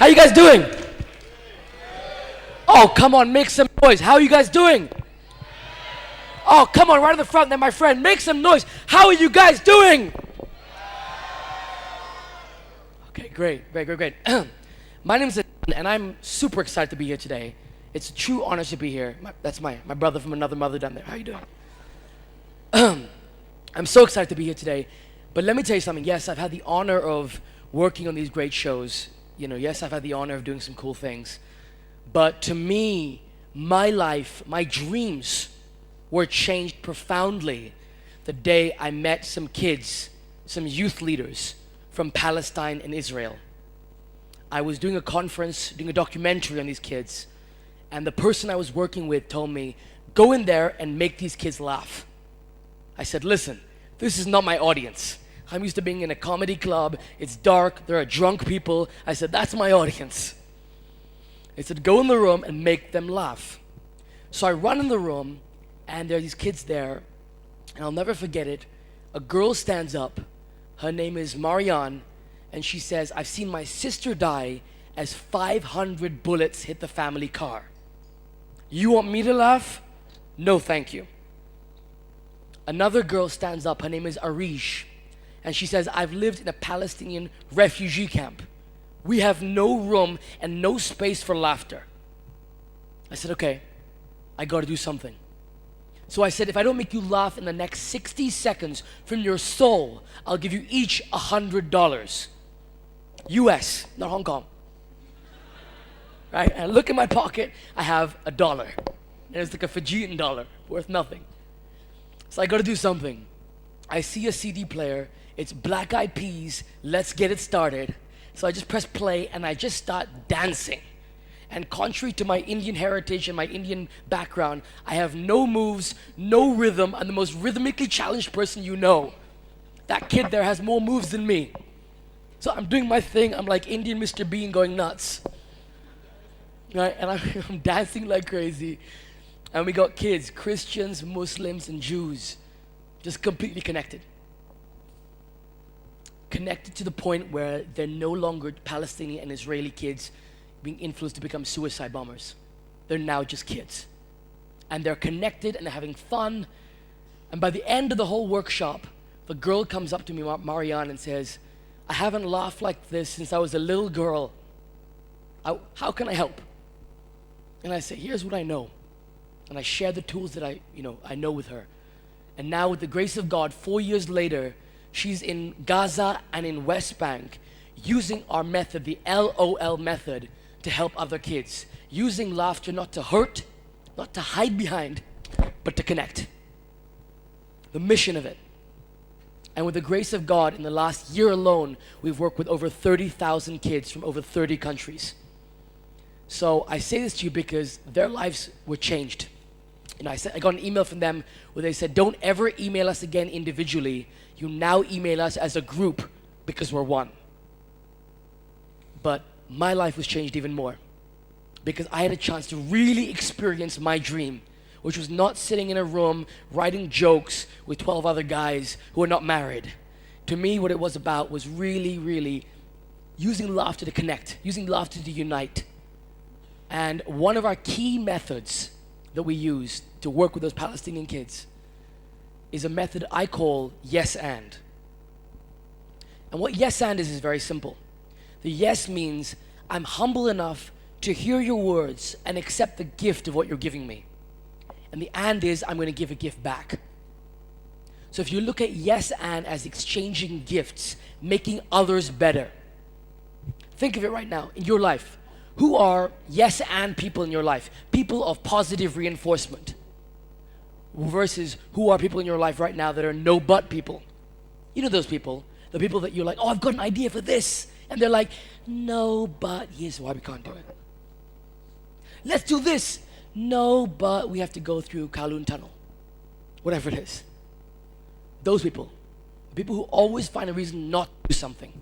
How you guys doing? Oh, come on, make some noise. How are you guys doing? Oh, come on, right in the front there, my friend. Make some noise. How are you guys doing? Okay, great. My name is Anand, and I'm super excited to be here today. It's a true honor to be here. That's my brother from another mother down there. How you doing? I'm so excited to be here today. But let me tell you something. Yes, I've had the honor of working on these great shows. Yes, I've had the honor of doing some cool things. But to me, my life, my dreams were changed profoundly the day I met some kids, some youth leaders from Palestine and Israel. I was doing a conference, doing a documentary on these kids, and the person I was working with told me, go in there and make these kids laugh. I said, listen, this is not my audience. I'm used to being in a comedy club, it's dark, there are drunk people. I said, that's my audience. I said, go in the room and make them laugh. So I run in the room, and there are these kids there, and I'll never forget it. A girl stands up, her name is Marianne, and she says, I've seen my sister die as 500 bullets hit the family car. You want me to laugh? No, thank you. Another girl stands up, her name is Arish, and she says, I've lived in a Palestinian refugee camp. We have no room and no space for laughter. I said, okay, I gotta do something. So I said, if I don't make you laugh in the next 60 seconds from your soul, I'll give you each $100. US, not Hong Kong. Right? And I look in my pocket, I have $1. And it's like a Fijian dollar, worth nothing. So I gotta do something. I see a CD player, it's Black Eyed Peas, Let's Get It Started. So I just press play and I just start dancing. And contrary to my Indian heritage and my Indian background, I have no moves, no rhythm. I'm the most rhythmically challenged person you know. That kid there has more moves than me. So I'm doing my thing, I'm like Indian Mr. Bean going nuts. Right? And I'm dancing like crazy. And we got kids, Christians, Muslims, and Jews, just completely connected. Connected to the point where they're no longer Palestinian and Israeli kids being influenced to become suicide bombers. They're now just kids. And they're connected and they're having fun. And by the end of the whole workshop, the girl comes up to me, Marianne, and says, I haven't laughed like this since I was a little girl. How can I help? And I say, here's what I know. And I share the tools that I know with her. And now with the grace of God, 4 years later, she's in Gaza and in West Bank using our method, the LOL method, to help other kids. Using laughter not to hurt, not to hide behind, but to connect. The mission of it. And with the grace of God, in the last year alone, we've worked with over 30,000 kids from over 30 countries. So I say this to you because their lives were changed. I got an email from them where they said, don't ever email us again individually. You now email us as a group because we're one. But my life was changed even more because I had a chance to really experience my dream, which was not sitting in a room writing jokes with 12 other guys who are not married. To me, what it was about was really, really using laughter to connect, using laughter to unite. And one of our key methods that we use to work with those Palestinian kids is a method I call yes and. And what yes and is very simple. The yes means I'm humble enough to hear your words and accept the gift of what you're giving me. And the and is I'm going to give a gift back. So if you look at yes and as exchanging gifts, making others better. Think of it right now in your life. Who are yes and people in your life? People of positive reinforcement. Versus who are people in your life right now that are no but people? You know those people. The people that you're like, oh, I've got an idea for this. And they're like, no, but here's why we can't do it. Let's do this. No, but we have to go through Kowloon Tunnel. Whatever it is. Those people. People who always find a reason not to do something.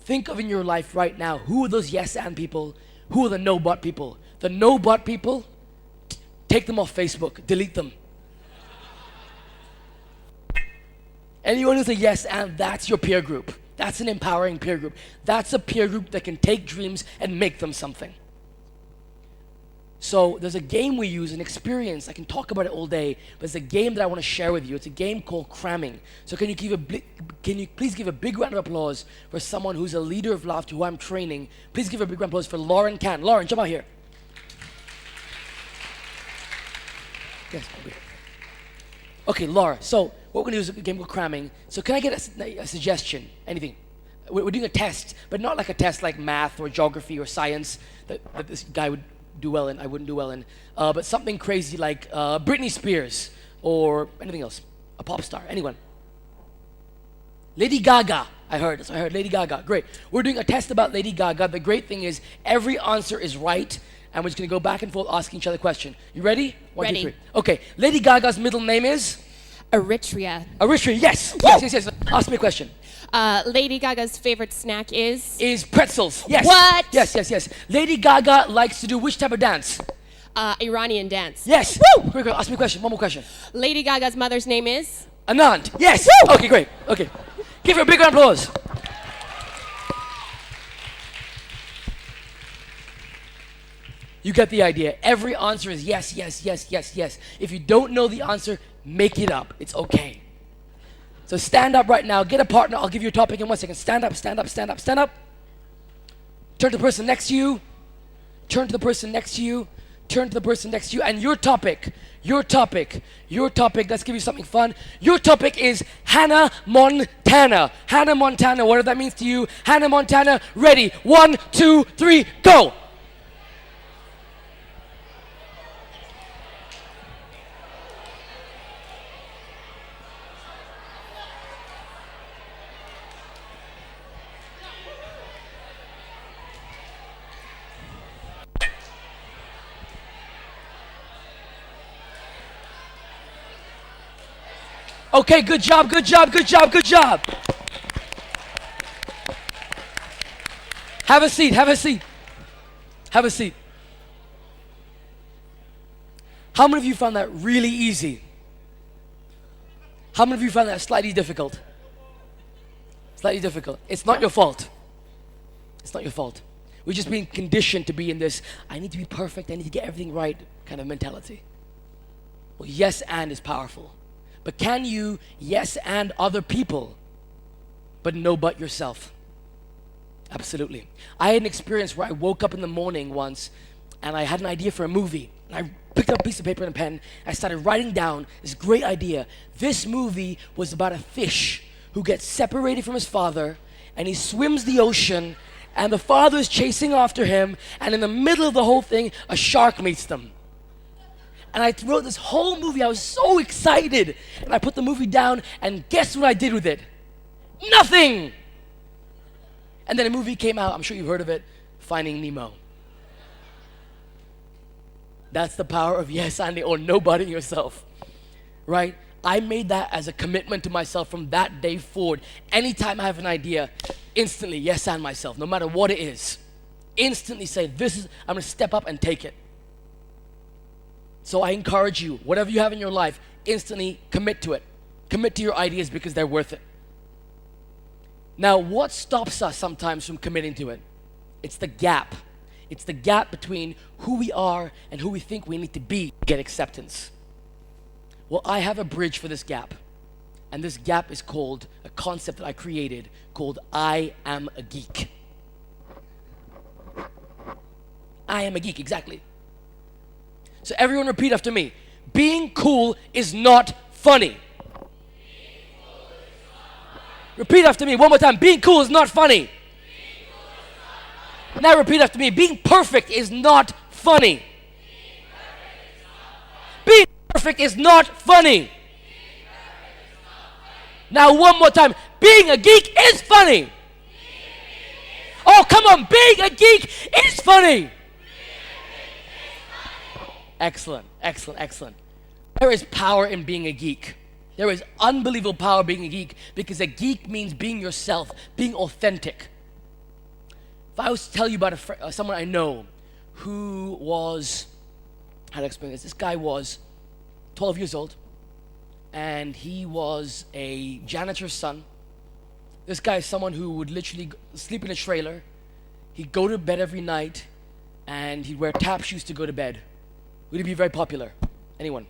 Think of in your life right now, who are those yes and people? Who are the no but people? The no but people, take them off Facebook, delete them. Anyone who's a yes and, that's your peer group. That's an empowering peer group. That's a peer group that can take dreams and make them something. So there's a game we use, an experience. I can talk about it all day, but it's a game that I want to share with you. It's a game called cramming. So can you please give a big round of applause for someone who's a leader of laughter, who I'm training. Please give a big round of applause for Lauren Can. Lauren, jump out here. Yes. Okay, Laura. So what we're going to do is a game called cramming. So can I get a suggestion? Anything? We're doing a test, but not like a test like math or geography or science that this guy would do well in, I wouldn't do well in, but something crazy like Britney Spears or anything else, a pop star, anyone. Lady Gaga, I heard, Lady Gaga, great. We're doing a test about Lady Gaga. The great thing is every answer is right, and we're just gonna go back and forth asking each other a question. You ready? One, Ready. 2, 3. Okay, Lady Gaga's middle name is? Eritrea. Eritrea, yes. Yes. Ask me a question. Lady Gaga's favorite snack is? Is pretzels, yes. What? Yes. Lady Gaga likes to do which type of dance? Iranian dance. Yes. Woo! Quick, ask me a question, one more question. Lady Gaga's mother's name is? Anand, yes. Woo! Okay, great. Okay. Give her a big round of applause. You get the idea. Every answer is yes. If you don't know the answer, make it up. It's okay. So stand up right now. Get a partner. I'll give you a topic in 1 second. Stand up. Turn to the person next to you. And your topic. Let's give you something fun. Your topic is Hannah Montana. Hannah Montana, whatever that means to you. Hannah Montana, ready. 1, 2, 3, go. Okay, good job. Have a seat. How many of you found that really easy? How many of you found that slightly difficult? It's not your fault. We're just being conditioned to be in this, I need to be perfect, I need to get everything right kind of mentality. Well, yes and is powerful. But can you yes and other people, but no but yourself? Absolutely. I had an experience where I woke up in the morning once and I had an idea for a movie. And I picked up a piece of paper and a pen. I started writing down this great idea. This movie was about a fish who gets separated from his father and he swims the ocean and the father is chasing after him, and in the middle of the whole thing, a shark meets them. And I wrote this whole movie. I was so excited. And I put the movie down, and guess what I did with it? Nothing! And then a movie came out. I'm sure you've heard of it, Finding Nemo. That's the power of yes and or nobody yourself, right? I made that as a commitment to myself from that day forward. Anytime I have an idea, instantly yes and myself, no matter what it is. Instantly say, I'm gonna step up and take it. So I encourage you, whatever you have in your life, instantly commit to it. Commit to your ideas because they're worth it. Now, what stops us sometimes from committing to it? It's the gap. It's the gap between who we are and who we think we need to be to get acceptance. Well, I have a bridge for this gap. And this gap is called a concept that I created called I am a geek. I am a geek, exactly. So everyone repeat after me. Being cool is not funny. Repeat after me one more time. Being cool is not funny. Now repeat after me. Being perfect is not funny. Being perfect is not funny. Now one more time. Being a geek is funny. Oh, come on. Being a geek is funny. Excellent. There is power in being a geek. There is unbelievable power being a geek because a geek means being yourself, being authentic. If I was to tell you about someone I know who was, how to explain this? This guy was 12 years old and he was a janitor's son. This guy is someone who would literally sleep in a trailer. He'd go to bed every night, and he'd wear tap shoes to go to bed. Would he be very popular? Anyone?